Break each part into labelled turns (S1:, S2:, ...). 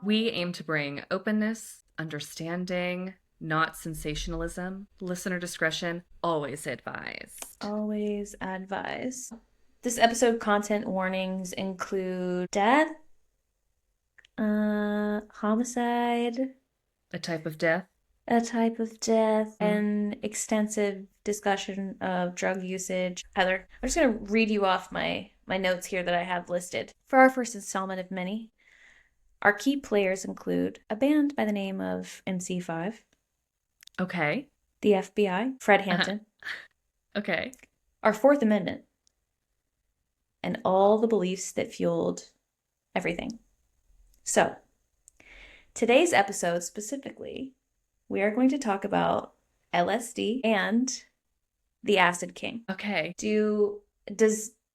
S1: We aim to bring openness, understanding, not sensationalism. Listener discretion always advised.
S2: Always advise. This episode content warnings include death, homicide,
S1: A type of death.
S2: and extensive discussion of drug usage. Heather, I'm just going to read you off my notes here that I have listed. For our first installment of many, our key players include a band by the name of MC5.
S1: Okay.
S2: The FBI, Fred Hampton.
S1: Okay.
S2: Our Fourth Amendment. And all the beliefs that fueled everything. So, today's episode specifically, we are going to talk about LSD and the Acid King.
S1: Okay.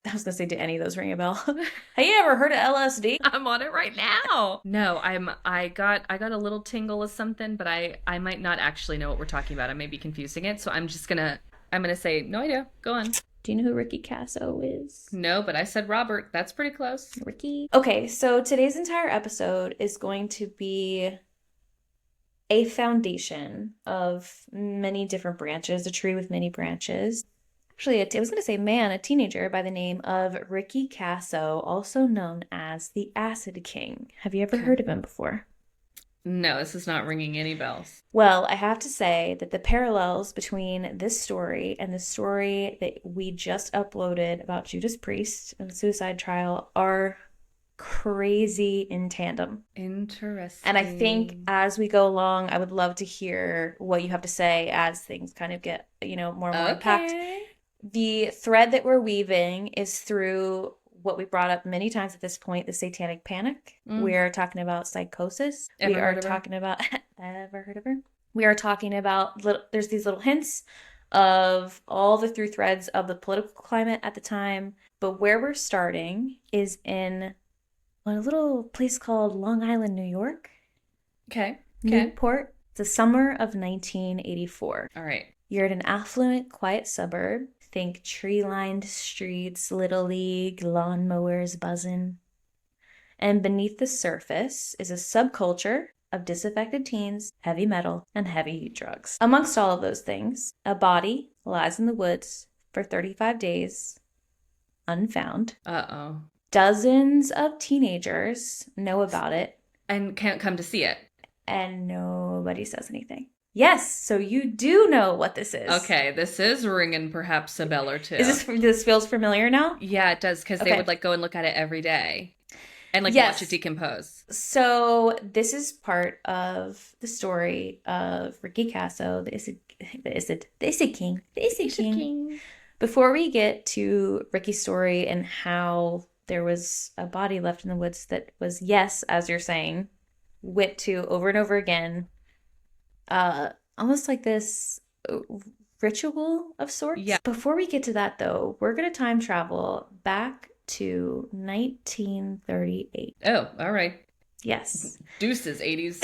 S2: I was gonna say, did any of those ring a bell? Have you ever heard of LSD?
S1: I'm on it right now. No, I got a little tingle of something, but I might not actually know what we're talking about. I may be confusing it, so I'm gonna say no idea. Go on.
S2: Do you know who Ricky Kasso is?
S1: No, but I said Robert. That's pretty close.
S2: Ricky. Okay, so today's entire episode is going to be a foundation of many different branches, a tree with many branches. Actually, I was going to say a teenager by the name of Ricky Kasso, also known as the Acid King. Have you ever heard of him before?
S1: No, this is not ringing any bells.
S2: Well, I have to say that the parallels between this story and the story that we just uploaded about Judas Priest and the suicide trial are crazy in tandem.
S1: Interesting.
S2: And I think as we go along, I would love to hear what you have to say as things kind of get, more and more unpacked. The thread that we're weaving is through what we brought up many times at this point, the Satanic Panic. We're talking about psychosis. Ever heard of her? We are talking about, there's these little hints of all the through threads of the political climate at the time. But where we're starting is in a little place called Long Island, New York.
S1: Okay.
S2: Newport. It's the summer of 1984.
S1: All right.
S2: You're in an affluent, quiet suburb. Think tree-lined streets, Little League, lawnmowers buzzing. And beneath the surface is a subculture of disaffected teens, heavy metal, and heavy drugs. Amongst all of those things, a body lies in the woods for 35 days, unfound.
S1: Uh-oh.
S2: Dozens of teenagers know about it.
S1: And can't come to see it.
S2: And nobody says anything. Yes, so you do know what this is.
S1: Okay, this is ringing perhaps a bell or two.
S2: This feels familiar now?
S1: Yeah, it does, because they would go and look at it every day. And watch it decompose. So
S2: this is part of the story of Ricky Kasso, the Acid King. Before we get to Ricky's story and how there was a body left in the woods that was, yes, as you're saying, went to over and over again, almost like this ritual of sorts.
S1: Yeah.
S2: Before we get to that, though, we're going to time travel back to 1938.
S1: Oh, all right.
S2: Yes.
S1: Deuces, 80s.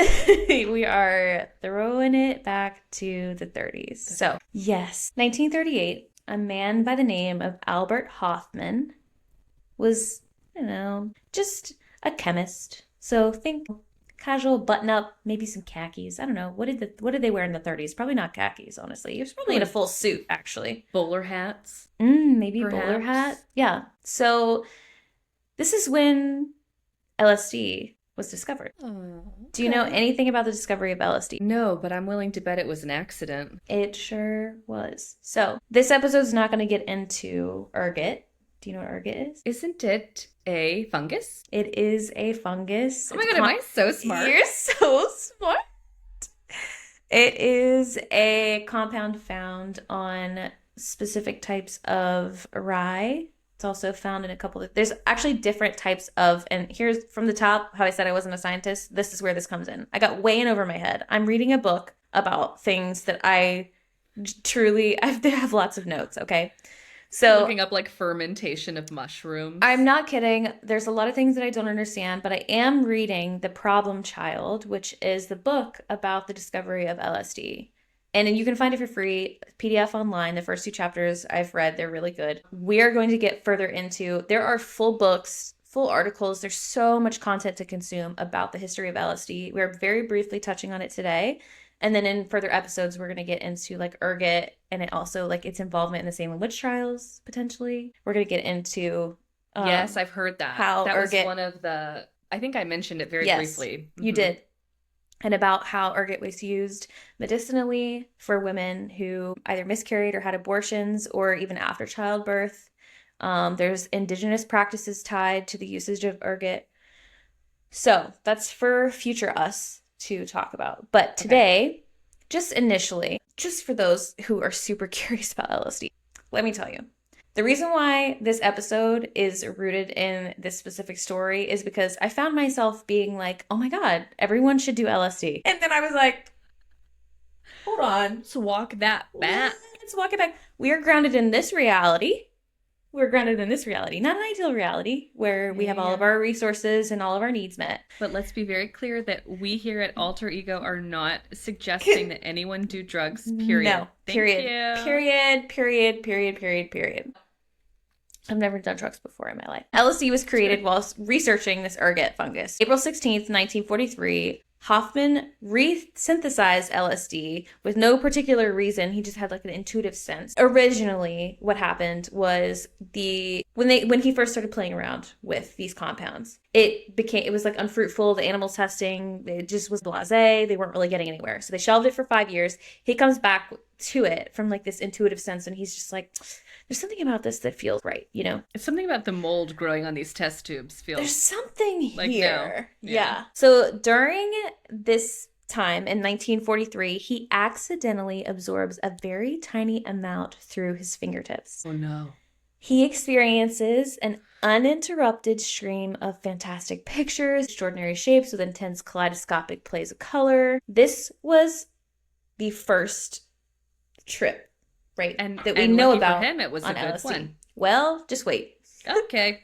S2: We are throwing it back to the 30s. So, yes, 1938, a man by the name of Albert Hoffman was, just a chemist. So think casual button-up, maybe some khakis. I don't know. What did they wear in the 30s? Probably not khakis, honestly. He was probably in a full suit, actually.
S1: Bowler hats?
S2: Maybe
S1: perhaps.
S2: Bowler hat. Yeah. So this is when LSD was discovered.
S1: Oh, okay.
S2: Do you know anything about the discovery of LSD?
S1: No, but I'm willing to bet it was an accident.
S2: It sure was. So this episode's not going to get into ergot. Do you know what ergot is?
S1: Isn't it a fungus?
S2: It is a fungus.
S1: Oh my god, am I so smart?
S2: You're so smart. It is a compound found on specific types of rye. It's also found in a couple of... There's actually different types of... And here's from the top, how I said I wasn't a scientist. This is where this comes in. I got way in over my head. I'm reading a book about things that I have lots of notes, okay? So
S1: looking up fermentation of mushrooms.
S2: I'm not kidding. There's a lot of things that I don't understand, but I am reading The Problem Child, which is the book about the discovery of LSD. And you can find it for free, PDF online. The first 2 chapters I've read, they're really good. We are going to get further into, there are full books full articles. There's so much content to consume about the history of LSD. We're very briefly touching on it today. And then in further episodes, we're going to get into like ergot and it also like its involvement in the Salem witch trials, potentially. We're going to get into
S1: yes, I've heard that.
S2: How
S1: that
S2: ergot,
S1: was one of the, I think I mentioned it very briefly.
S2: You did. And about how ergot was used medicinally for women who either miscarried or had abortions or even after childbirth. There's indigenous practices tied to the usage of ergot. So that's for future us to talk about. But today, just initially, just for those who are super curious about LSD, let me tell you. The reason why this episode is rooted in this specific story is because I found myself being like, oh my God, everyone should do LSD. And then I was like, hold on.
S1: Let's walk that back.
S2: Let's walk it back. We are grounded in this reality. We're grounded in this reality, not an ideal reality where we have all of our resources and all of our needs met.
S1: But let's be very clear that we here at Alter Ego are not suggesting that anyone do drugs, period.
S2: No, period. I've never done drugs before in my life. LSD was created while researching this ergot fungus. April 16th, 1943, Hoffman re-synthesized LSD with no particular reason. He just had like an intuitive sense. Originally, what happened was when he first started playing around with these compounds, it was like unfruitful. The animal testing, it just was blasé. They weren't really getting anywhere. So they shelved it for 5 years. He comes back to it from like this intuitive sense and he's just like, there's something about this that feels right, you know?
S1: It's something about the mold growing on these test tubes feels
S2: there's something
S1: like
S2: here.
S1: No.
S2: Yeah. So during this time in 1943, he accidentally absorbs a very tiny amount through his fingertips.
S1: Oh no.
S2: He experiences an uninterrupted stream of fantastic pictures, extraordinary shapes with intense kaleidoscopic plays of color. This was the first trip, right?
S1: And
S2: that we know about.
S1: For him, it was a good
S2: LSD.
S1: one.
S2: Well, just wait.
S1: Okay.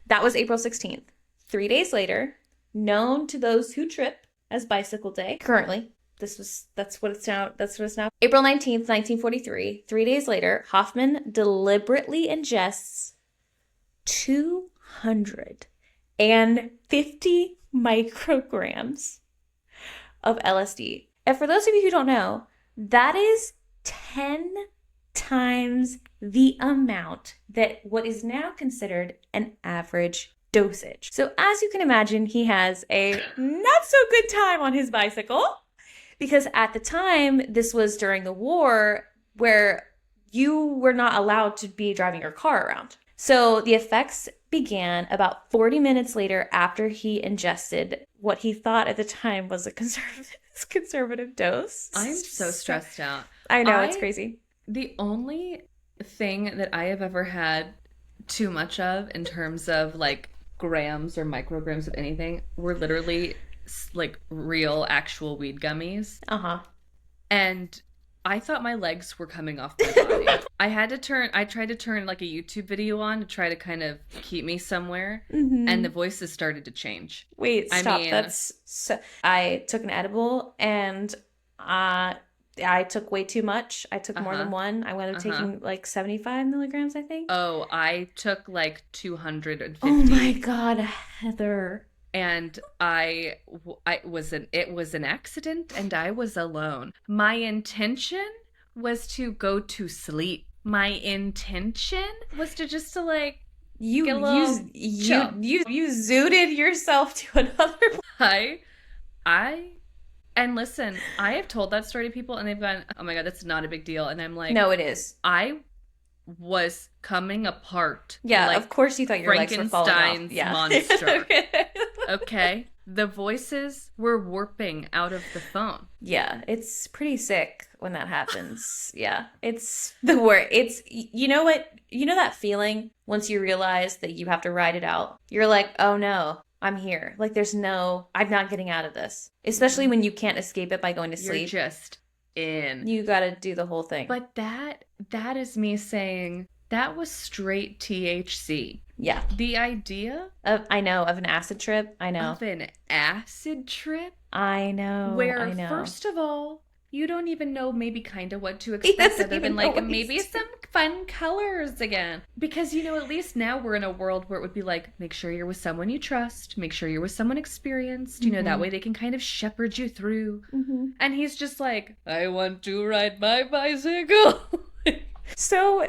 S2: That was April 16th. 3 days later, known to those who trip as Bicycle Day. Currently, that's what it's now. April 19th, 1943. 3 days later, Hoffman deliberately ingests 250 micrograms of LSD. And for those of you who don't know, that is 10 times the amount that what is now considered an average dosage. So as you can imagine, he has a not so good time on his bicycle because at the time, this was during the war where you were not allowed to be driving your car around. So the effects began about 40 minutes later after he ingested what he thought at the time was a conservative dose.
S1: I'm so stressed out.
S2: I know, it's crazy.
S1: The only thing that I have ever had too much of in terms of like grams or micrograms of anything were literally like real actual weed gummies.
S2: Uh-huh.
S1: And I thought my legs were coming off my body. I tried to turn like a YouTube video on to try to kind of keep me somewhere, and the voices started to change.
S2: Wait, stop. That's so... I took an edible and I took way too much. I took more than one. I wound up taking like 75 milligrams, I think.
S1: Oh, I took like 250.
S2: Oh my God, Heather.
S1: And it was an accident and I was alone. My intention was to go to sleep. My intention was to like
S2: you zooted yourself to another.
S1: And listen, I have told that story to people and they've gone, oh my God, that's not a big deal. And I'm like,
S2: no, it is.
S1: I was coming apart.
S2: Yeah, like of course you thought your legs were falling off.
S1: Frankenstein's monster. Okay. The voices were warping out of the phone.
S2: Yeah, it's pretty sick when that happens. Yeah, it's the worst. It's, you know what? You know that feeling once you realize that you have to ride it out? You're like, oh no, I'm here. Like I'm not getting out of this. Especially when you can't escape it by going to sleep.
S1: You're just in.
S2: You gotta do the whole thing.
S1: But that is me saying that was straight THC.
S2: Yeah.
S1: The idea
S2: of an acid trip. I know.
S1: Of an acid trip.
S2: I know.
S1: Where, first of all, you don't even know maybe kind of what to
S2: He
S1: expect
S2: doesn't
S1: other
S2: even
S1: than
S2: know
S1: like
S2: what
S1: maybe
S2: he's
S1: some
S2: doing.
S1: fun colors again. Because, you know, at least now we're in a world where it would be like, make sure you're with someone you trust, make sure you're with someone experienced, you know, that way
S2: Mm-hmm.
S1: they can kind of shepherd you through.
S2: Mm-hmm.
S1: And he's just like, I want to ride my bicycle.
S2: So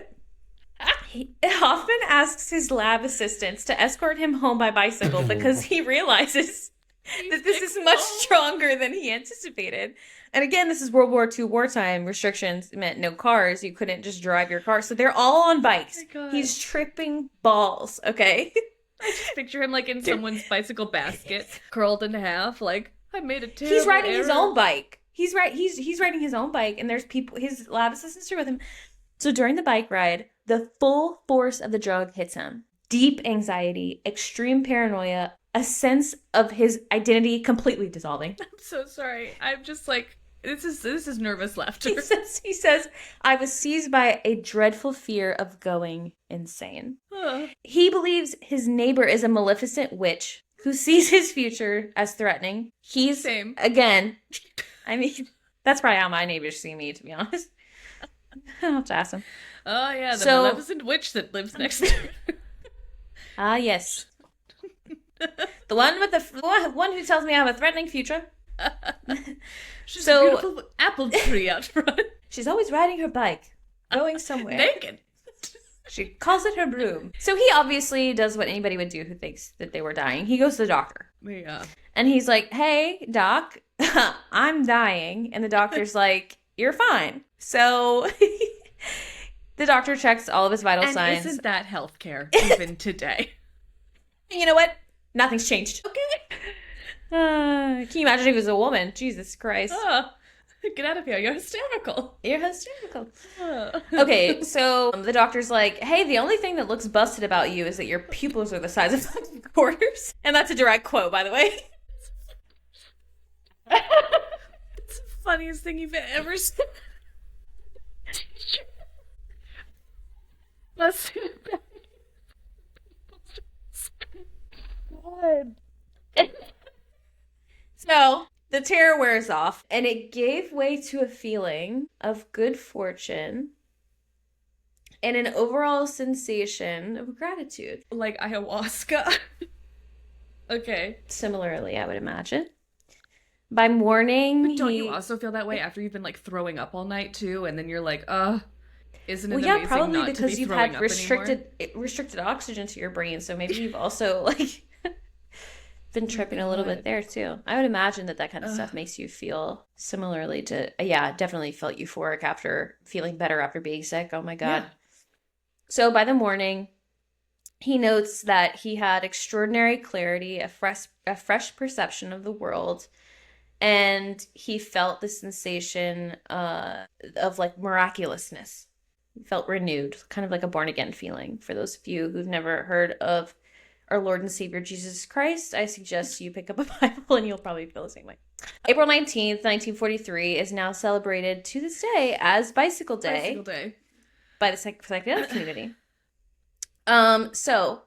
S2: Hoffman asks his lab assistants to escort him home by bicycle because he realizes that this is much stronger than he anticipated. And again, this is World War II wartime. Restrictions meant no cars. You couldn't just drive your car. So they're all on bikes.
S1: Oh my God.
S2: He's tripping balls, okay?
S1: I just picture him like in someone's bicycle basket, curled in half, like, I made a terrible
S2: He's riding
S1: error.
S2: his own bike. He's riding his own bike, and there's people, his lab assistants are with him. So during the bike ride, the full force of the drug hits him. Deep anxiety, extreme paranoia, a sense of his identity completely dissolving.
S1: I'm so sorry. I'm just like, this is nervous laughter.
S2: He says, I was seized by a dreadful fear of going insane. He believes his neighbor is a maleficent witch who sees his future as threatening. He's,
S1: Same.
S2: again, I mean, that's probably how my neighbors see me, to be honest. I'll have to ask him.
S1: Oh, yeah, the maleficent witch that lives next door.
S2: Ah, yes. The one with the one who tells me I have a threatening future.
S1: She's a beautiful apple tree out front.
S2: She's always riding her bike, going somewhere.
S1: Naked.
S2: She calls it her broom. So he obviously does what anybody would do who thinks that they were dying. He goes to the doctor.
S1: Yeah.
S2: And he's like, hey, doc, I'm dying. And the doctor's like, you're fine. So the doctor checks all of his vital signs.
S1: Isn't that healthcare even today?
S2: You know what? Nothing's changed. Okay. Can you imagine if it was a woman? Jesus Christ.
S1: Get out of here. You're hysterical.
S2: You're hysterical. Okay, so the doctor's like, hey, the only thing that looks busted about you is that your pupils are the size of fucking quarters. And that's a direct quote, by the way.
S1: It's the funniest thing you've ever said.
S2: God. So the terror wears off, and it gave way to a feeling of good fortune and an overall sensation of gratitude.
S1: Like ayahuasca. Okay.
S2: Similarly, I would imagine. By morning,
S1: But don't you also feel that way after you've been like throwing up all night too, and then you're like, isn't it amazing
S2: probably
S1: not
S2: because
S1: to be
S2: you've
S1: throwing
S2: had
S1: up anymore?
S2: restricted oxygen to your brain, so maybe you've also like been tripping a little bit there too. I would imagine that kind of stuff makes you feel similarly to definitely felt euphoric after feeling better after being sick. Oh my God. Yeah. So by the morning, he notes that he had extraordinary clarity, a fresh perception of the world, and he felt the sensation of like miraculousness. He felt renewed, kind of like a born again feeling. For those of you who've never heard of our Lord and Savior Jesus Christ, I suggest you pick up a Bible and you'll probably feel the same way. April 19th, 1943 is now celebrated to this day as Bicycle Day. By the psychedelic community. So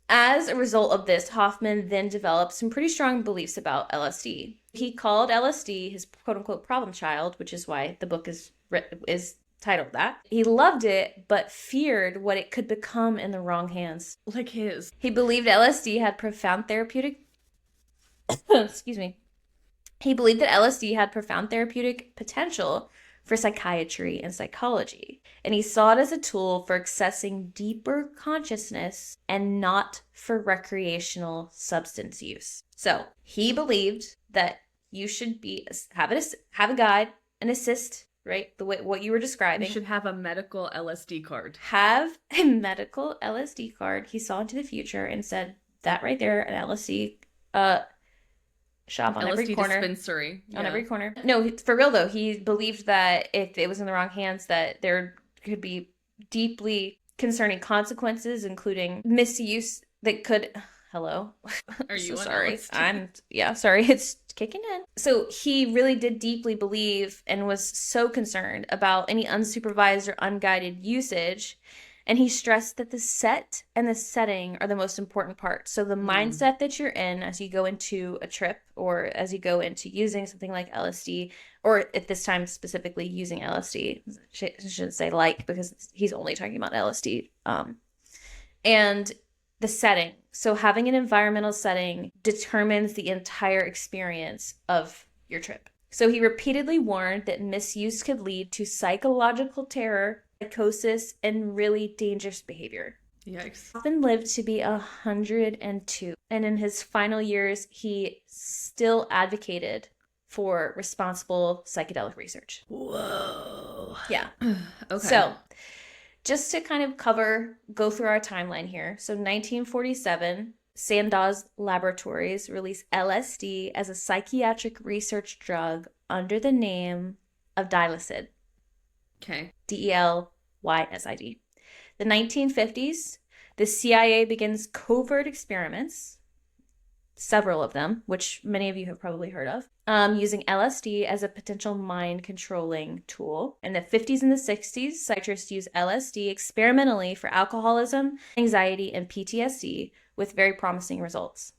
S2: as a result of this, Hoffman then developed some pretty strong beliefs about LSD. He called LSD his quote-unquote problem child, which is why the book is titled that. He loved it, but feared what it could become in the wrong hands.
S1: Like his.
S2: He believed LSD had profound therapeutic... Excuse me. He believed that LSD had profound therapeutic potential for psychiatry and psychology. And he saw it as a tool for accessing deeper consciousness and not for recreational substance use. So he believed that you should have a guide, an assist, right? The way what you were describing.
S1: You should have a medical LSD card.
S2: Have a medical LSD card. He saw into the future and said that right there, an LSD shop on every corner.
S1: Dispensary.
S2: On every corner. No, for real though, he believed that if it was in the wrong hands, that there could be deeply concerning consequences, including misuse that could... Hello?
S1: Are you
S2: so sorry?
S1: LSD?
S2: Sorry, it's kicking in. So he really did deeply believe and was so concerned about any unsupervised or unguided usage And he stressed that the set and the setting are the most important part. So the mindset that you're in as you go into a trip or as you go into using something like LSD, or at this time specifically using LSD, I shouldn't say like because he's only talking about LSD. And the setting. So having an environmental setting determines the entire experience of your trip. So he repeatedly warned that misuse could lead to psychological terror, psychosis, and really dangerous behavior.
S1: Yikes.
S2: Often lived to be 102. And in his final years, he still advocated for responsible psychedelic research.
S1: Whoa.
S2: Yeah.
S1: Okay.
S2: So just to kind of go through our timeline here. So 1947, Sandoz Laboratories released LSD as a psychiatric research drug under the name of Dilysid.
S1: Okay.
S2: DelYSID. The 1950s, the CIA begins covert experiments, several of them, which many of you have probably heard of, using LSD as a potential mind-controlling tool. In the 50s and the 60s, psychiatrists used LSD experimentally for alcoholism, anxiety, and PTSD with very promising results.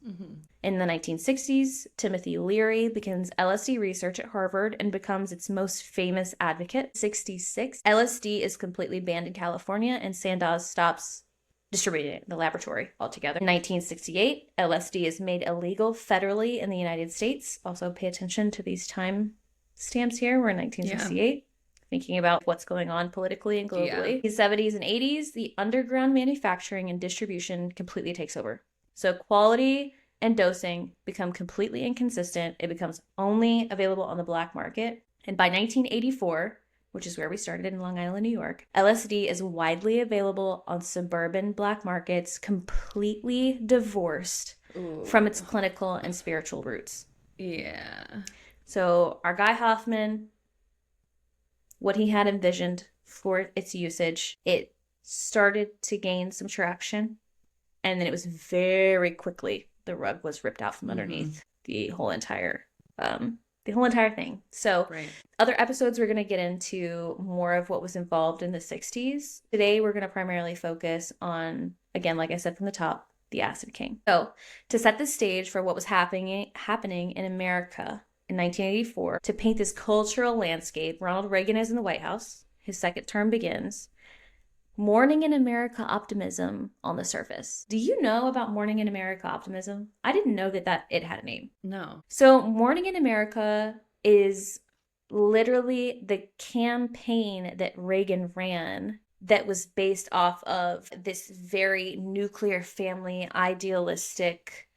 S2: In the 1960s, Timothy Leary begins LSD research at Harvard and becomes its most famous advocate. 66, LSD is completely banned in California and Sandoz stops distributing it in the laboratory altogether. In 1968, LSD is made illegal federally in the United States. Also pay attention to these time stamps here. We're in 1968. Thinking about what's going on politically and globally. In the 70s and 80s, the underground manufacturing and distribution completely takes over. So quality and dosing become completely inconsistent. It becomes only available on the black market. And by 1984, which is where we started in Long Island, New York, LSD is widely available on suburban black markets, completely divorced from its clinical and spiritual roots.
S1: Yeah.
S2: So our guy Hoffman, what he had envisioned for its usage, it started to gain some traction, and then it was very quickly the rug was ripped out from underneath the whole entire thing. So other episodes we're going to get into more of what was involved in the 60s. Today we're going to primarily focus on, again, like I said from the top, the Acid King. So to set the stage for what was happening in America in 1984, to paint this cultural landscape, Ronald Reagan is in the White House. His second term begins. Morning in America optimism on the surface. Do you know about Morning in America optimism? I didn't know that it had a name.
S1: No.
S2: So Morning in America is literally the campaign that Reagan ran that was based off of this very nuclear family, idealistic,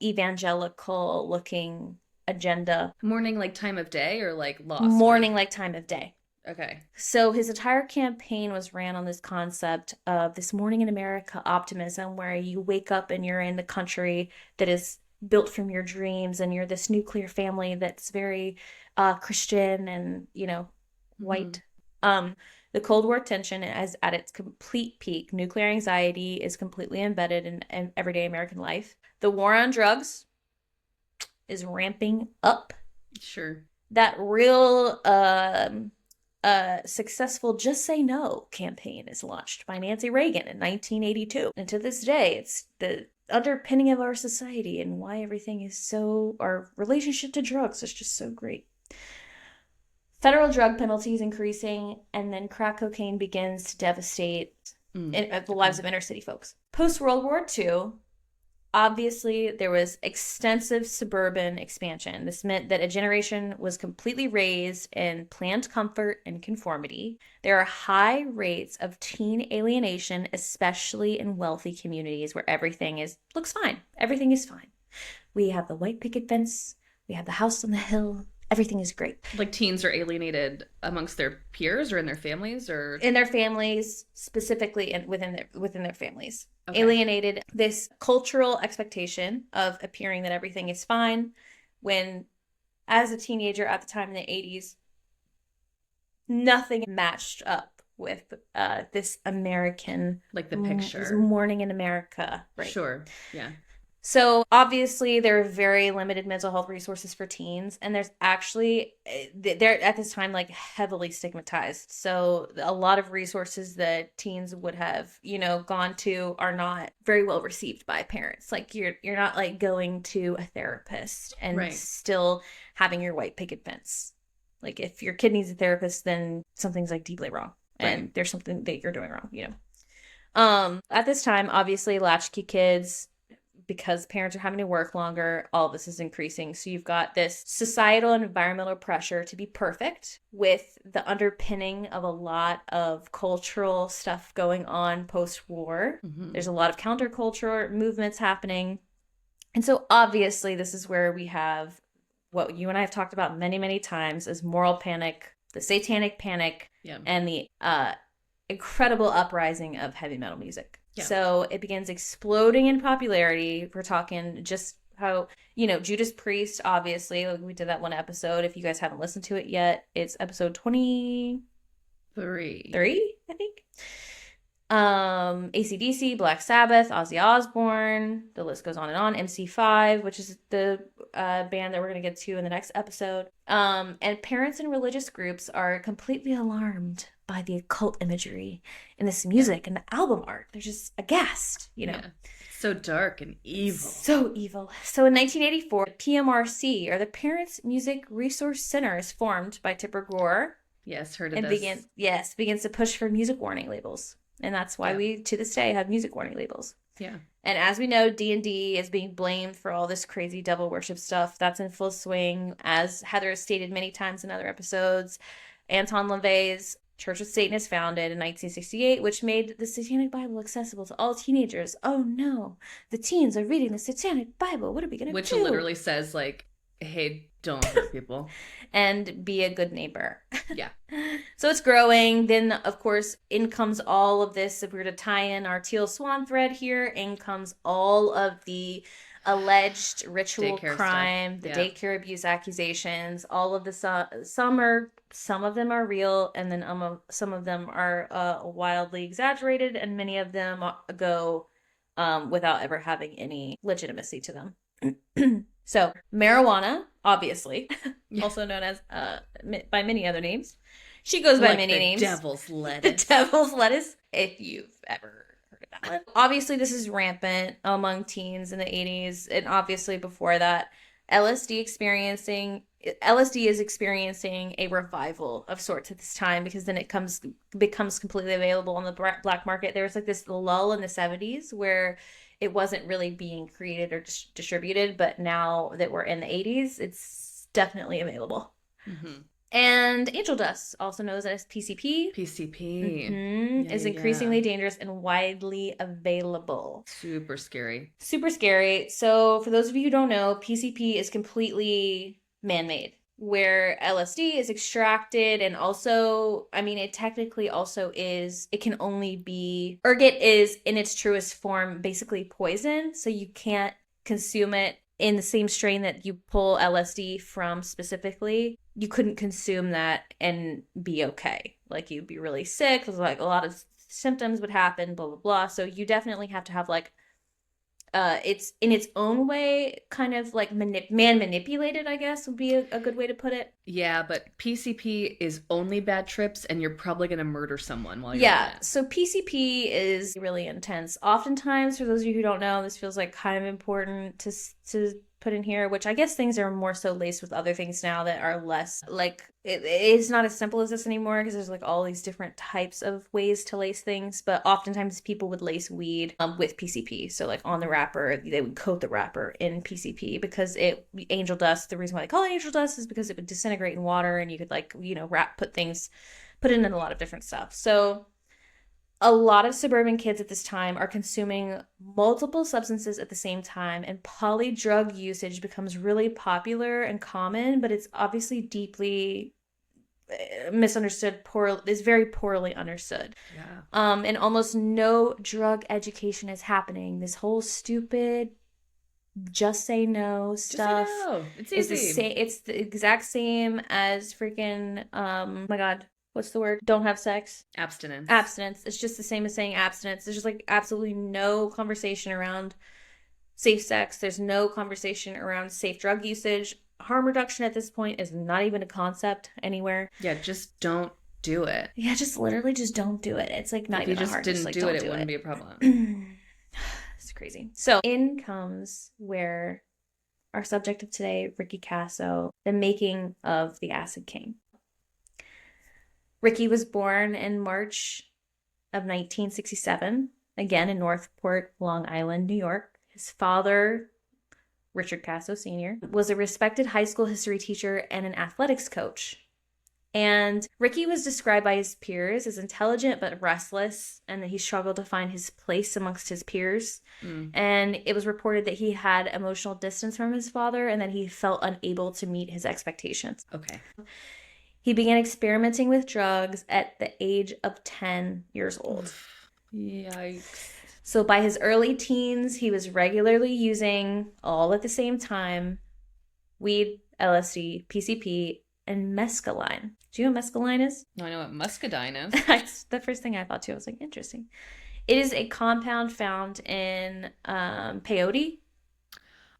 S2: evangelical looking agenda.
S1: Morning like time of day or like lost?
S2: Morning like time of day.
S1: Okay.
S2: So his entire campaign was ran on this concept of this Morning in America optimism, where you wake up and you're in the country that is built from your dreams, and you're this nuclear family that's very Christian and, white. The Cold War tension is at its complete peak. Nuclear anxiety is completely embedded in everyday American life. The war on drugs is ramping up.
S1: Sure.
S2: That real successful Just Say No campaign is launched by Nancy Reagan in 1982. And to this day, it's the underpinning of our society and why everything is so, our relationship to drugs is just so great. Federal drug penalties increasing, and then crack cocaine begins to devastate the lives of inner city folks. Post-World War II, obviously, there was extensive suburban expansion. This meant that a generation was completely raised in planned comfort and conformity. There are high rates of teen alienation, especially in wealthy communities where everything looks fine. Everything is fine. We have the white picket fence. We have the house on the hill. Everything is great.
S1: Like teens are alienated amongst their peers or in their families, or
S2: in their families, specifically, and within their families. Okay. Alienated, this cultural expectation of appearing that everything is fine, when as a teenager at the time in the 80s, nothing matched up with this American,
S1: like the picture,
S2: this Morning in America, right?
S1: Sure, yeah.
S2: So obviously there are very limited mental health resources for teens, and there's actually they're at this time like heavily stigmatized. So a lot of resources that teens would have, gone to are not very well received by parents. Like you're not like going to a therapist and
S1: Right.
S2: still having your white picket fence. Like if your kid needs a therapist, then something's like deeply wrong,
S1: Right.
S2: and there's something that you're doing wrong. At this time, obviously, latchkey kids, because parents are having to work longer, all this is increasing. So you've got this societal and environmental pressure to be perfect with the underpinning of a lot of cultural stuff going on post war.
S1: Mm-hmm.
S2: There's a lot of counterculture movements happening. And so obviously, this is where we have what you and I have talked about many, many times as moral panic, the satanic panic,
S1: Yeah.
S2: and the incredible uprising of heavy metal music.
S1: Yeah.
S2: So it begins exploding in popularity. We're talking just how, Judas Priest, obviously, like we did that one episode. If you guys haven't listened to it yet, it's episode 23, I think. AC/DC, Black Sabbath, Ozzy Osbourne, the list goes on and on. MC5, which is the band that we're going to get to in the next episode. And parents and religious groups are completely alarmed by the occult imagery in this music and the album art. They're just aghast,
S1: Yeah. So dark and evil.
S2: So evil. So in 1984, PMRC, or the Parents Music Resource Center, is formed by Tipper Gore.
S1: Yes, heard of
S2: and
S1: this.
S2: begins to push for music warning labels. And that's why we, to this day, have music warning labels.
S1: Yeah.
S2: And as we know, D&D is being blamed for all this crazy devil worship stuff. That's in full swing. As Heather has stated many times in other episodes, Anton LaVey's Church of Satan is founded in 1968, which made the Satanic Bible accessible to all teenagers. Oh no, the teens are reading the Satanic Bible. What are we going to do?
S1: Which literally says, like, hey, don't hurt people.
S2: And be a good neighbor.
S1: Yeah.
S2: So it's growing. Then, of course, in comes all of this. If we were to tie in our teal swan thread here, in comes all of the alleged ritual
S1: Daycare
S2: crime, the daycare abuse accusations. All of the some of them are real, and then some of them are wildly exaggerated, and many of them go without ever having any legitimacy to them. So marijuana, obviously, also known as by many other names. She goes by many names.
S1: Devil's lettuce.
S2: The devil's lettuce, if you've ever heard of that one. Obviously, this is rampant among teens in the 80s, and obviously before that, LSD is experiencing a revival of sorts at this time, because then it becomes completely available on the black market. There was like this lull in the 70s where it wasn't really being created or distributed, but now that we're in the 80s, it's definitely available.
S1: Mm-hmm.
S2: And angel dust, also known as PCP.
S1: PCP.
S2: Is increasingly dangerous and widely available.
S1: Super scary.
S2: Super scary. So for those of you who don't know, PCP is completely man-made, where LSD is extracted, and also, I mean, it technically also is, it can only be, ergot is in its truest form basically poison, so you can't consume it in the same strain that you pull LSD from specifically. You couldn't consume that and be okay. Like, you'd be really sick, like a lot of symptoms would happen, blah, blah, blah. So you definitely have to have like, it's in its own way kind of like manipulated, I guess would be a good way to put it.
S1: Yeah, but PCP is only bad trips, and you're probably going to murder someone while you're on it.
S2: So PCP is really intense. Oftentimes, for those of you who don't know, this feels like kind of important to put in here, which I guess things are more so laced with other things now that are less like it's not as simple as this anymore, because there's like all these different types of ways to lace things. But oftentimes people would lace weed with PCP. So like on the wrapper, they would coat the wrapper in PCP, because angel dust, the reason why they call it angel dust is because it would disintegrate in water, and you could like, put it in a lot of different stuff. So a lot of suburban kids at this time are consuming multiple substances at the same time, and polydrug usage becomes really popular and common, but it's obviously deeply misunderstood, is very poorly understood.
S1: Yeah.
S2: And almost no drug education is happening. This whole stupid just say no stuff.
S1: Just say no. It's easy.
S2: It's the exact same as freaking oh my god, what's the word? Don't have sex.
S1: Abstinence.
S2: It's just the same as saying abstinence. There's just like absolutely no conversation around safe sex. There's no conversation around safe drug usage. Harm reduction at this point is not even a concept anywhere.
S1: Yeah, just don't do it.
S2: Yeah, just literally just don't do it. It's like not
S1: If you
S2: even that
S1: just
S2: hard. Just
S1: didn't
S2: like
S1: do it,
S2: don't
S1: it
S2: do
S1: wouldn't
S2: it.
S1: be a problem.
S2: It's crazy. So in comes where our subject of today, Ricky Kasso, the making of the Acid King. Ricky was born in March of 1967, again in Northport, Long Island, New York. His father, Richard Kasso Sr., was a respected high school history teacher and an athletics coach. And Ricky was described by his peers as intelligent but restless, and that he struggled to find his place amongst his peers. And it was reported that he had emotional distance from his father and that he felt unable to meet his expectations.
S1: Okay.
S2: He began experimenting with drugs at the age of 10 years old.
S1: Yikes.
S2: So by his early teens, he was regularly using, all at the same time, weed, LSD, PCP, and mescaline. Do you know what mescaline is?
S1: No, I know what muscadine is.
S2: That's the first thing I thought too. I was like, interesting. It is a compound found in peyote.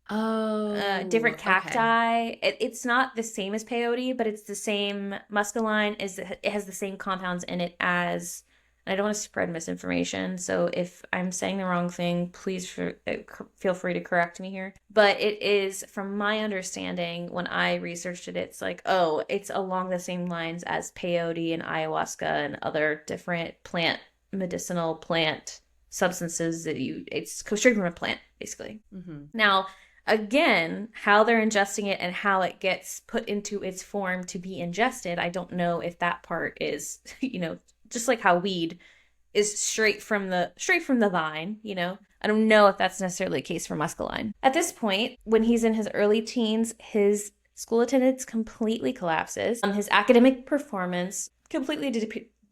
S1: Oh,
S2: Different cacti.
S1: okay.
S2: It's not the same as peyote, but it's the same. Muscaline is it has the same compounds in it as. And I don't want to spread misinformation, so if I'm saying the wrong thing, please feel free to correct me here. But it is, from my understanding, when I researched it, it's like, oh, it's along the same lines as peyote and ayahuasca and other different medicinal plant substances it's straight from a plant, basically. Now, again, how they're ingesting it and how it gets put into its form to be ingested, I don't know if that part is, just like how weed is straight from the vine, I don't know if that's necessarily the case for mescaline. At this point, when he's in his early teens, his school attendance completely collapses. His academic performance completely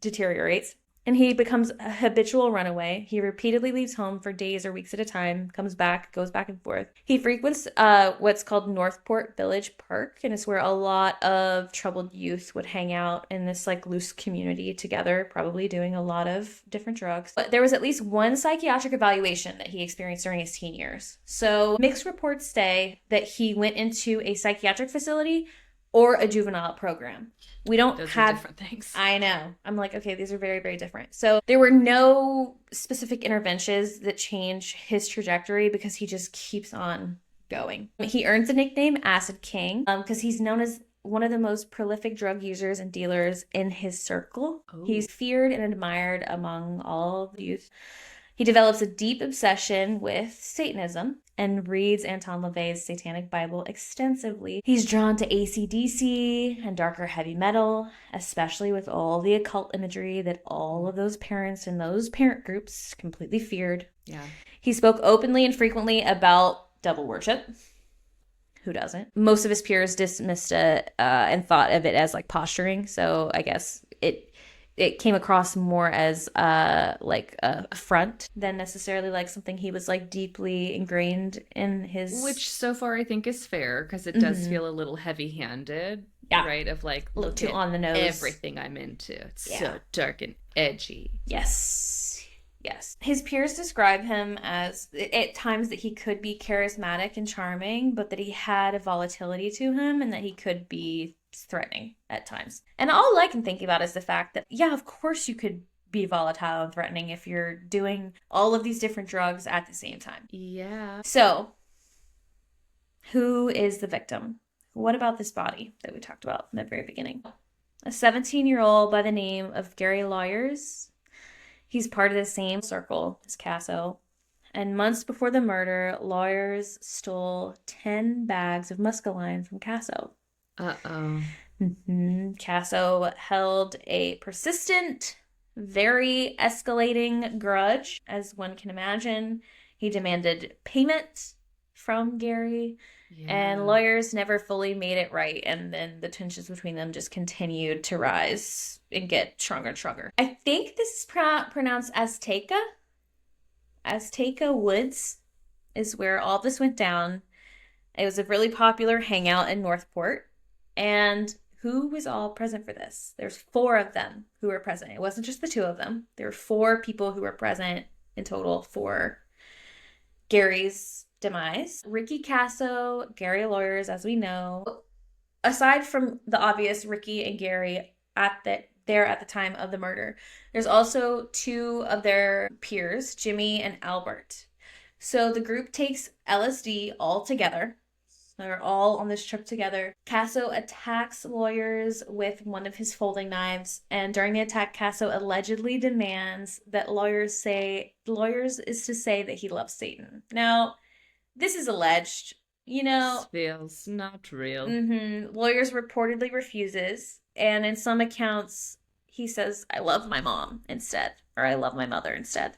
S2: deteriorates. And he becomes a habitual runaway. He repeatedly leaves home for days or weeks at a time, comes back, goes back and forth. He frequents what's called Northport Village Park, and it's where a lot of troubled youth would hang out in this like loose community together, probably doing a lot of different drugs. But there was at least one psychiatric evaluation that he experienced during his teen years. So mixed reports say that he went into a psychiatric facility or a juvenile program. We don't
S1: Those
S2: have
S1: are different things.
S2: I know. I'm like, okay, these are very, very different. So there were no specific interventions that change his trajectory because he just keeps on going. He earns the nickname Acid King because he's known as one of the most prolific drug users and dealers in his circle. Oh. He's feared and admired among all the youth. He develops a deep obsession with Satanism and reads Anton LaVey's Satanic Bible extensively. He's drawn to AC/DC and darker heavy metal, especially with all the occult imagery that all of those parents and those parent groups completely feared.
S1: Yeah.
S2: He spoke openly and frequently about devil worship. Who doesn't? Most of his peers dismissed it and thought of it as like posturing. So I guess it came across more as like a front than necessarily like something he was like deeply ingrained in his.
S1: Which so far I think is fair because it does feel a little heavy-handed, right? Of like,
S2: a little too on the nose.
S1: Everything I'm into. It's so dark and edgy.
S2: Yes. His peers describe him as, at times, that he could be charismatic and charming, but that he had a volatility to him and that he could be threatening at times. And all I can think about is the fact that, yeah, of course you could be volatile and threatening if you're doing all of these different drugs at the same time.
S1: Yeah.
S2: So, who is the victim? What about this body that we talked about in the very beginning? A 17-year-old by the name of Gary Lawyers. He's part of the same circle as Kasso. And months before the murder, Lawyers stole 10 bags of mescaline from Kasso.
S1: Uh-oh.
S2: Kasso held a persistent, very escalating grudge, as one can imagine. He demanded payment from Gary, and Lawyers never fully made it right, and then the tensions between them just continued to rise and get stronger and stronger. I think this is pronounced Azteca. Azteca Woods is where all this went down. It was a really popular hangout in Northport. And who was all present for this? There's 4 of them who were present. It wasn't just the 2 of them. There were 4 people who were present in total for Gary's demise. Ricky Kasso, Gary lawyers, as we know. Aside from the obvious Ricky and Gary there at the time of the murder, there's also two of their peers, Jimmy and Albert. So the group takes LSD all together. They're all on this trip together. Kasso attacks lawyers with one of his folding knives, and during the attack, Kasso allegedly demands that lawyers is to say that he loves Satan. Now, this is alleged.
S1: This feels not real.
S2: Lawyers reportedly refuses, and in some accounts, he says, "I love my mom" instead, or "I love my mother" instead.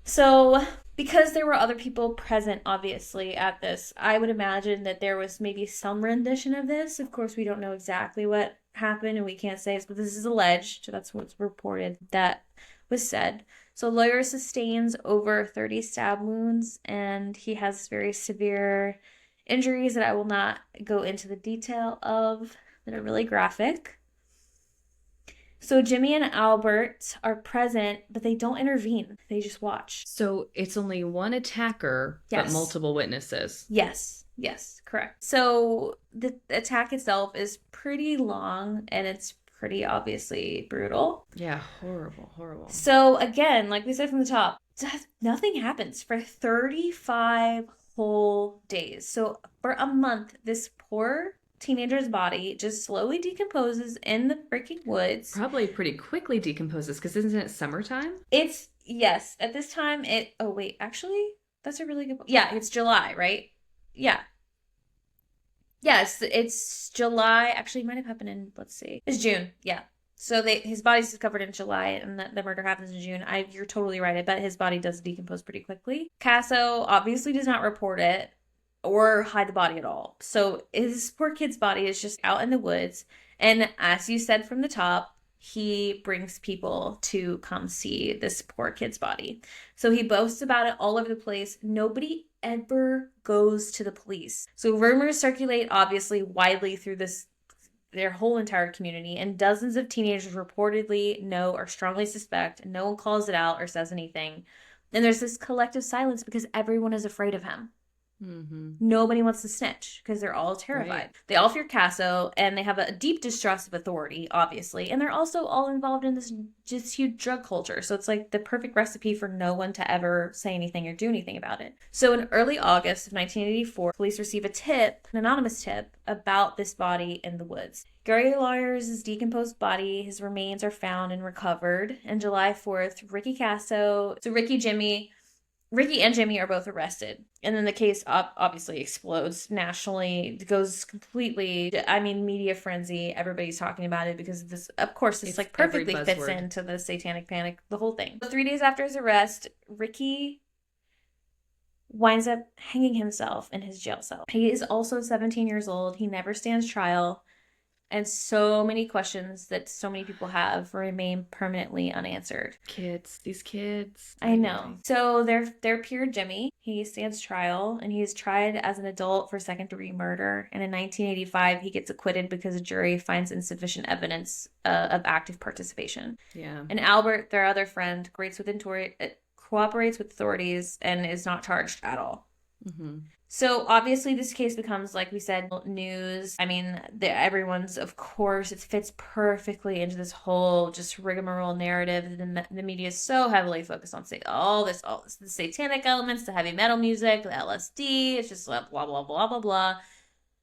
S2: So, because there were other people present, obviously, at this, I would imagine that there was maybe some rendition of this. Of course, we don't know exactly what happened, and we can't say it, but this is alleged. That's what's reported that was said. So, lawyer sustains over 30 stab wounds, and he has very severe injuries that I will not go into the detail of, that are really graphic. So Jimmy and Albert are present, but they don't intervene. They just watch.
S1: So it's only one attacker,
S2: yes.
S1: But multiple witnesses.
S2: Yes, correct. So the attack itself is pretty long, and it's pretty obviously brutal.
S1: Yeah, horrible.
S2: So again, like we said from the top, nothing happens for 35 whole days. So for a month, this poor teenager's body just slowly decomposes in the freaking woods.
S1: Probably pretty quickly decomposes, because isn't it summertime?
S2: Yes, at this time actually, that's a really good point. Yeah, it's July, right? Yeah. Yes, it's July. Actually, it might have happened in, let's see. It's June. Yeah. So his body's discovered in July, and the murder happens in June. You're totally right. I bet his body does decompose pretty quickly. Kasso obviously does not report it or hide the body at all. So his poor kid's body is just out in the woods. And as you said from the top, he brings people to come see this poor kid's body. So he boasts about it all over the place. Nobody ever goes to the police. So rumors circulate obviously widely through their whole entire community, and dozens of teenagers reportedly know or strongly suspect, and no one calls it out or says anything. And there's this collective silence because everyone is afraid of him. Nobody wants to snitch because they're all terrified. Right. They all fear Kasso, and they have a deep distrust of authority, obviously. And they're also all involved in this just huge drug culture. So it's like the perfect recipe for no one to ever say anything or do anything about it. So in early August of 1984, police receive an anonymous tip about this body in the woods. Gary Lawyers' decomposed body, his remains are found and recovered. And July 4th, Ricky and Jimmy are both arrested. And then the case obviously explodes nationally. It goes completely, media frenzy. Everybody's talking about it because this, of course, it's like perfectly fits into the Satanic Panic, the whole thing. 3 days after his arrest, Ricky winds up hanging himself in his jail cell. He is also 17 years old. He never stands trial. And so many questions that so many people have remain permanently unanswered.
S1: These kids.
S2: I know. So their peer Jimmy, he stands trial, and he is tried as an adult for second-degree murder. And in 1985, he gets acquitted because a jury finds insufficient evidence of active participation.
S1: Yeah.
S2: And Albert, their other friend, cooperates with authorities and is not charged at all. So obviously this case becomes, like we said, news. Everyone's, of course, it fits perfectly into this whole just rigmarole narrative. The media is so heavily focused on all this, the satanic elements, the heavy metal music, the LSD. It's just blah, blah, blah, blah, blah.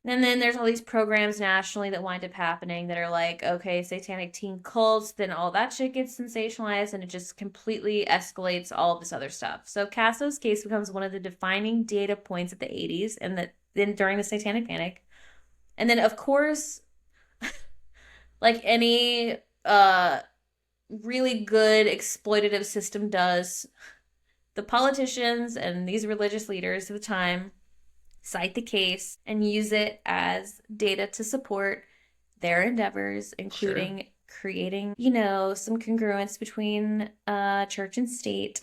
S2: And then there's all these programs nationally that wind up happening that are like, okay, satanic teen cults, then all that shit gets sensationalized, and it just completely escalates all of this other stuff. So Kasso's case becomes one of the defining data points of the 80s and then during the Satanic Panic. And then, of course, like any really good exploitative system does, the politicians and these religious leaders of the time cite the case and use it as data to support their endeavors, including creating, some congruence between church and state.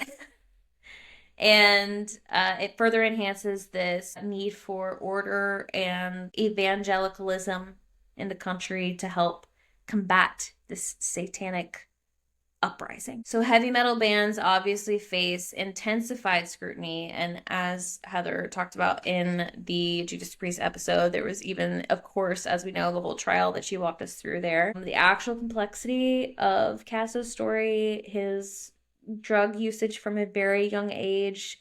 S2: And it further enhances this need for order and evangelicalism in the country to help combat this satanic uprising. So heavy metal bands obviously face intensified scrutiny, and as Heather talked about in the Judas Priest episode, there was even, of course, as we know, the whole trial that she walked us through there. The actual complexity of Kasso's story, his drug usage from a very young age,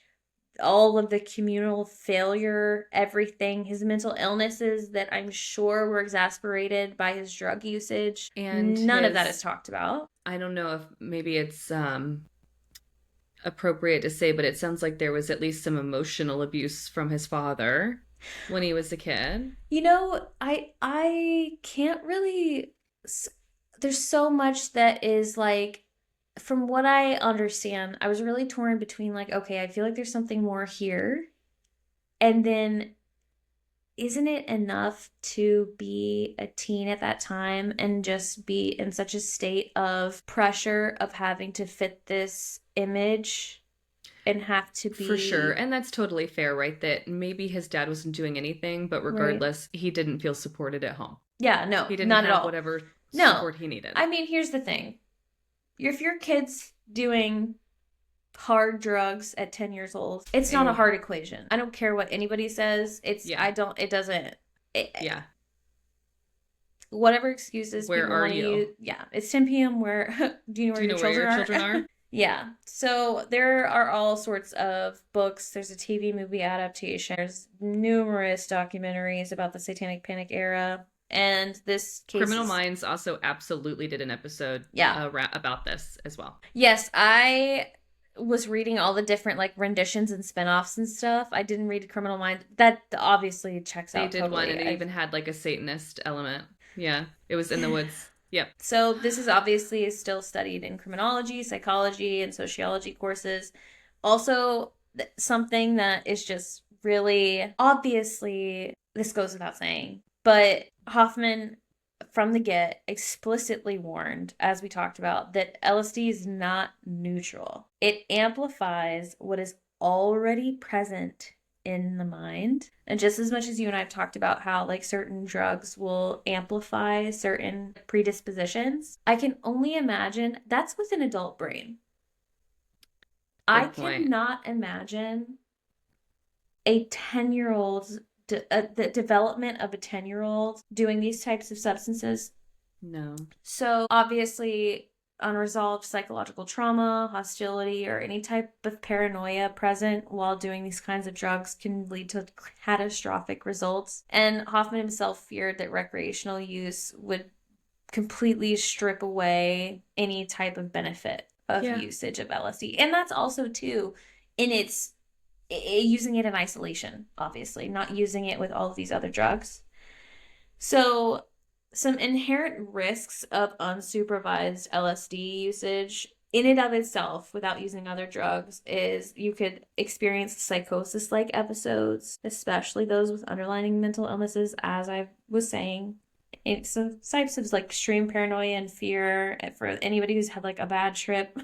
S2: all of the communal failure, everything, his mental illnesses that I'm sure were exasperated by his drug usage.
S1: And
S2: none of that is talked about.
S1: I don't know if maybe it's appropriate to say, but it sounds like there was at least some emotional abuse from his father when he was a kid.
S2: You know, I can't really, there's so much that is like, from what I understand, I was really torn between like, okay, I feel like there's something more here. And then isn't it enough to be a teen at that time and just be in such a state of pressure of having to fit this image and have to be...
S1: For sure. And that's totally fair, right? That maybe his dad wasn't doing anything, but regardless, he didn't feel supported at home.
S2: Yeah, no,
S1: he didn't
S2: not
S1: have
S2: at all.
S1: Whatever support he needed.
S2: I mean, here's the thing. If your kid's doing hard drugs at 10 years old, it's not a hard equation. I don't care what anybody says. Yeah. Whatever excuses
S1: where
S2: people
S1: are
S2: want to
S1: you
S2: use. Yeah, it's 10 p.m. where do you know where your children are? Yeah. So there are all sorts of books. There's a TV movie adaptation. There's numerous documentaries about the Satanic Panic era. And this case
S1: Criminal Minds also absolutely did an episode about this as well.
S2: Yes, I was reading all the different like renditions and spinoffs and stuff. I didn't read Criminal Minds. That obviously checks out.
S1: They did one, and it even had like a Satanist element. Yeah, it was in the woods. Yep.
S2: So this is obviously still studied in criminology, psychology, and sociology courses. Also, something that is just really obviously, this goes without saying, but Hoffman from the get explicitly warned, as we talked about, that LSD is not neutral. It amplifies what is already present in the mind. And just as much as you and I have talked about how like certain drugs will amplify certain predispositions, I can only imagine that's with an adult brain. I cannot imagine a 10-year-old's the development of a 10-year-old doing these types of substances.
S1: No.
S2: So obviously unresolved psychological trauma, hostility, or any type of paranoia present while doing these kinds of drugs can lead to catastrophic results. And Hoffman himself feared that recreational use would completely strip away any type of benefit of usage of LSD. And that's also too in its using it in isolation, obviously, not using it with all of these other drugs. So some inherent risks of unsupervised LSD usage in and of itself without using other drugs is you could experience psychosis-like episodes, especially those with underlying mental illnesses, as I was saying. It's some types of like extreme paranoia and fear for anybody who's had like a bad trip.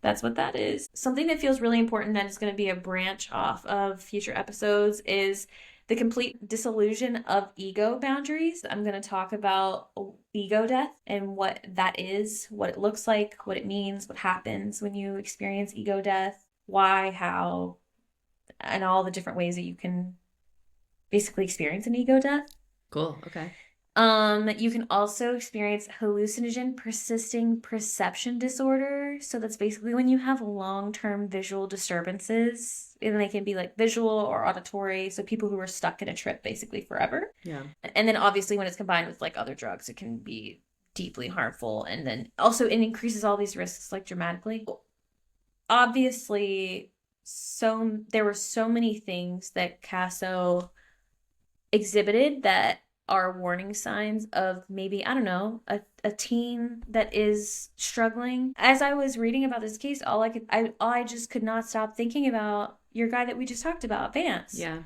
S2: That's what that is. Something that feels really important that is going to be a branch off of future episodes is the complete dissolution of ego boundaries. I'm going to talk about ego death and what that is, what it looks like, what it means, what happens when you experience ego death, why, how, and all the different ways that you can basically experience an ego death.
S1: Cool. Okay.
S2: You can also experience hallucinogen persisting perception disorder. So that's basically when you have long-term visual disturbances, and they can be like visual or auditory. So people who are stuck in a trip basically forever.
S1: Yeah.
S2: And then obviously when it's combined with like other drugs, it can be deeply harmful. And then also it increases all these risks like dramatically. Obviously, there were so many things that Kasso exhibited that are warning signs of maybe, I don't know, a teen that is struggling. As I was reading about this case, I just could not stop thinking about your guy that we just talked about, Vance.
S1: Yeah.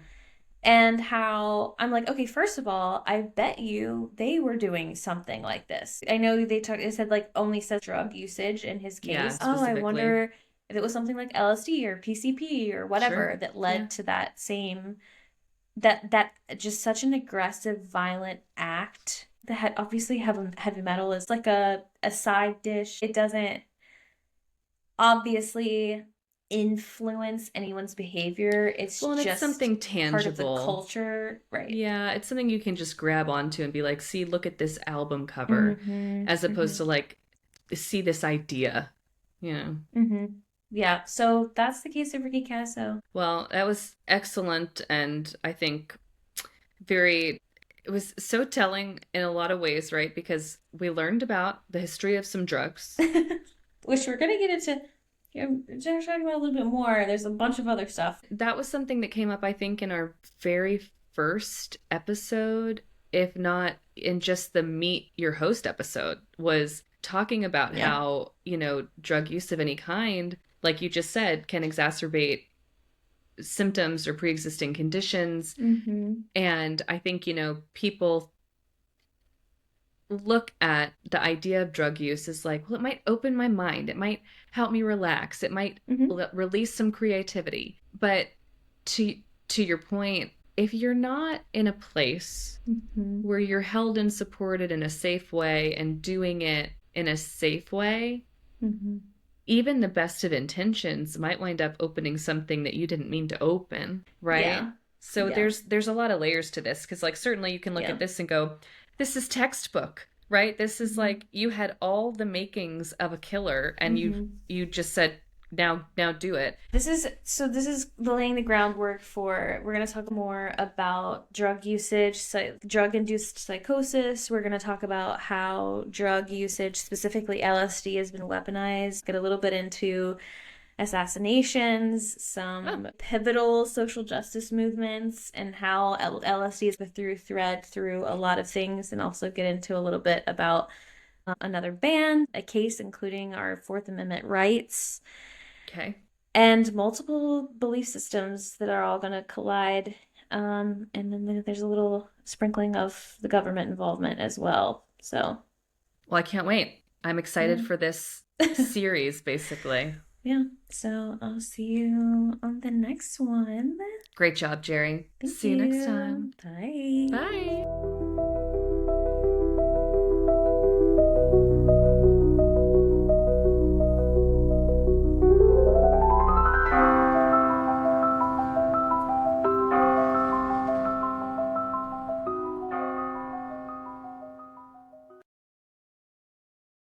S2: And how I'm like, okay, first of all, I bet you they were doing something like this. I know it said like only says drug usage in his case. Yeah, I wonder if it was something like LSD or PCP or whatever that led to that same... that just such an aggressive, violent act Obviously heavy metal is like a side dish. It doesn't obviously influence anyone's behavior. It's
S1: Well, and it's
S2: just
S1: something
S2: part of the
S1: tangible.
S2: culture, right?
S1: Yeah, it's something you can just grab onto and be like, see, look at this album cover,
S2: Mm-hmm.
S1: as opposed
S2: Mm-hmm.
S1: to like, see this idea, you know?
S2: Mm-hmm. Yeah. So that's the case of Ricky Casso.
S1: Well, that was excellent. And I think very, it was so telling in a lot of ways, right? Because we learned about the history of some drugs.
S2: Which we're gonna get into. Yeah, we're talking about a little bit more. There's a bunch of other stuff.
S1: That was something that came up, I think, in our very first episode, if not in just the Meet Your Host episode, was talking about
S2: Yeah.
S1: how, drug use of any kind, like you just said, can exacerbate symptoms or pre-existing conditions.
S2: Mm-hmm.
S1: And I think, people look at the idea of drug use as like, well, it might open my mind, it might help me relax, it might
S2: Mm-hmm.
S1: release some creativity. But to to your point, if you're not in a place
S2: Mm-hmm.
S1: where you're held and supported in a safe way and doing it in a safe way,
S2: Mm-hmm.
S1: even the best of intentions might wind up opening something that you didn't mean to open, right?
S2: Yeah.
S1: So
S2: Yeah.
S1: there's a lot of layers to this, because like certainly you can look
S2: Yeah.
S1: at this and go, this is textbook, right? This is
S2: Mm-hmm.
S1: like you had all the makings of a killer and you
S2: Mm-hmm.
S1: you just said, now do it.
S2: This is laying the groundwork for, we're going to talk more about drug usage, drug induced psychosis. We're going to talk about how drug usage, specifically LSD, has been weaponized. Get a little bit into assassinations,
S1: Oh,
S2: some pivotal social justice movements, and how LSD is the through thread through a lot of things, and also get into a little bit about another ban, a case including our Fourth Amendment rights,
S1: okay.
S2: and multiple belief systems that are all going to collide. And then there's a little sprinkling of the government involvement as well. So,
S1: Well, I can't wait. I'm excited
S2: yeah.
S1: for this series, basically.
S2: Yeah. So I'll see you on the next one.
S1: Great job, Jerry.
S2: Thank
S1: See you next
S2: you.
S1: time.
S2: Bye.
S1: Bye.